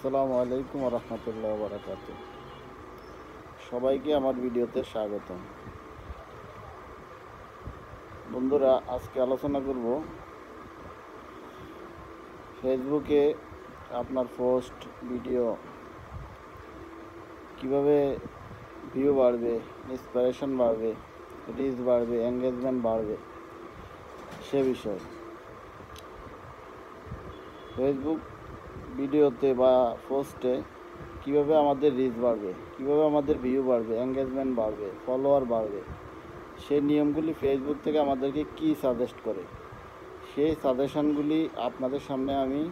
আসসালামু আলাইকুম রহমতুল্লাহ বারাকাত। সবাইকে আমার ভিডিওতে স্বাগতম। বন্ধুরা, আজকে আলোচনা করব ফেসবুকে আপনার পোস্ট ভিডিও কিভাবে ভিউ বাড়বে, ইন্সপিরেশন বাড়বে, রিচ বাড়বে, এঙ্গেজমেন্ট বাড়বে সে বিষয়। ফেসবুক ভিডিওতে বা পোস্টে কিভাবে আমাদের রিচ বাড়বে, কিভাবে আমাদের ভিউ বাড়বে, এঙ্গেজমেন্ট বাড়বে, ফলোয়ার বাড়বে, সেই নিয়মগুলি ফেসবুক থেকে আমাদেরকে কি সাজেস্ট করে, সেই সাজেশনগুলি আপনাদের সামনে আমি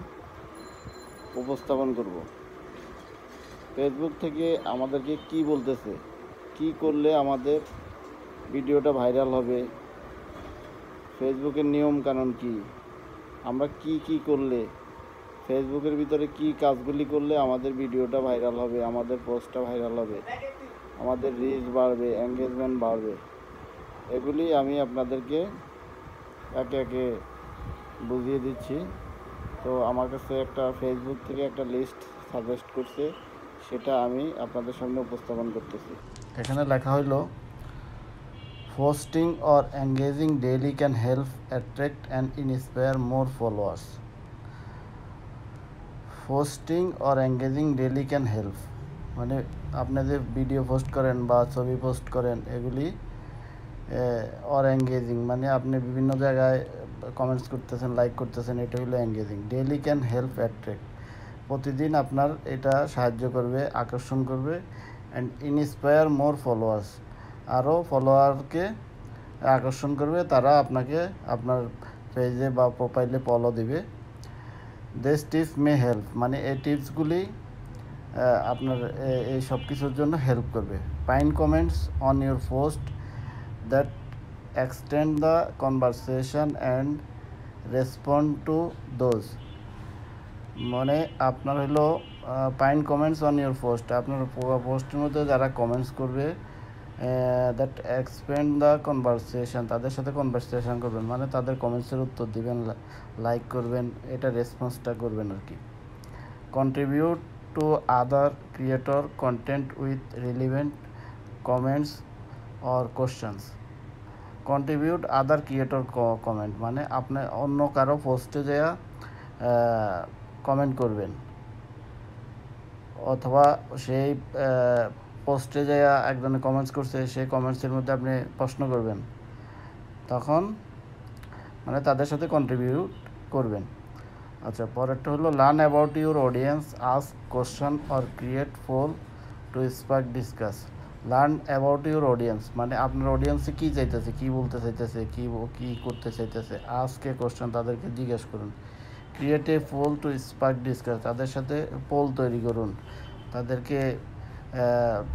উপস্থাপন করব। ফেসবুক থেকে আমাদেরকে কি বলতেছে, কি করলে আমাদের ভিডিওটা ভাইরাল হবে, ফেসবুকের নিয়ম কানুন কি, আমরা কি করলে, ফেসবুকের ভিতরে কি কাজগুলি করলে আমাদের ভিডিওটা ভাইরাল হবে, আমাদের পোস্টটা ভাইরাল হবে, আমাদের রিচ বাড়বে, এঙ্গেজমেন্ট বাড়বে, এগুলি আমি আপনাদেরকে একে একে বুঝিয়ে দিচ্ছি। তো আমার কাছে একটা ফেসবুক থেকে একটা লিস্ট সাজেস্ট করছে, সেটা আমি আপনাদের সামনে উপস্থাপন করতেছি। এখানে লেখা হলো, posting or engaging daily can help attract and inspire more followers. Posting or engaging daily can help মানে আপনি যে ভিডিও পোস্ট করেন বা ছবি পোস্ট করেন, এগুলি অর এঙ্গেজিং মানে আপনি বিভিন্ন জায়গায় কমেন্টস করতেছেন, লাইক করতেছেন, এটা হলো engaging. Daily can help attract, প্রতিদিন আপনার এটা সাহায্য করবে, আকর্ষণ করবে, অ্যান্ড ইন্সপায়ার মোর ফলোয়ার্স, আরও ফলোয়ারকে আকর্ষণ করবে, তারা আপনাকে আপনার পেজে বা প্রোফাইলে ফলো দিবে। দিস টিপস মে হেল্প মানে এই টিপসগুলি আপনার এই সব কিছুর জন্য হেল্প করবে। Find comments on your post that extend the conversation and respond to those. মানে আপনার হলো find comments on your post, আপনার পোস্টের মধ্যে যারা কমেন্টস করবে, দ্যাট এক্সপেন্ড দ্য কনভারসেশন, তাদের সাথে কনভারসেশন করবেন, মানে তাদের কমেন্টসের উত্তর দিবেন, লাইক করবেন, এটা রেসপন্সটা করবেন আর কি। Contribute to other creator content with relevant comments or questions. Contribute other creator comment মানে আপনি অন্য কারো পোস্টে যাওয়া কমেন্ট করবেন, অথবা সেই পোস্টে যাওয়া একজনে কমেন্টস করছে, সেই কমেন্টসের মধ্যে আপনি প্রশ্ন করবেন, তখন মানে তাদের সাথে কন্ট্রিবিউট করবেন। আচ্ছা, পরেরটা হলো learn about your audience, ask question or create poll to spark discuss. Learn about your audience মানে আপনার অডিয়েন্সে কী চাইতেছে, কী বলতে চাইতেছে, কী করতে চাইতেছে। আস্ক এ কোশ্চেন, তাদেরকে জিজ্ঞেস করুন। Create a poll to spark discuss, তাদের সাথে পোল তৈরি করুন,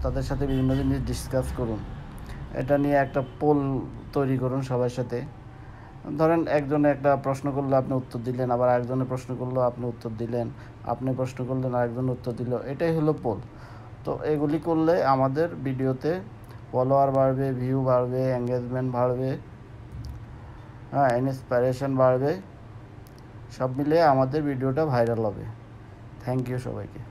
তাদের সাথে বিভিন্ন জিনিস ডিসকাস করুন, এটা নিয়ে একটা পোল তৈরি করুন সবার সাথে। ধরেন একজনে একটা প্রশ্ন করলো, আপনি উত্তর দিলেন, আবার আরেকজনে প্রশ্ন করলো, আপনি উত্তর দিলেন, আপনি প্রশ্ন করলেন, আরেকজন উত্তর দিল, এটাই হলো পোল। তো এগুলি করলে আমাদের ভিডিওতে ফলোয়ার বাড়বে, ভিউ বাড়বে, এঙ্গেজমেন্ট বাড়বে, ইন্সপিরেশন বাড়বে, সব মিলিয়ে আমাদের ভিডিওটা ভাইরাল হবে। থ্যাংক ইউ সবাইকে।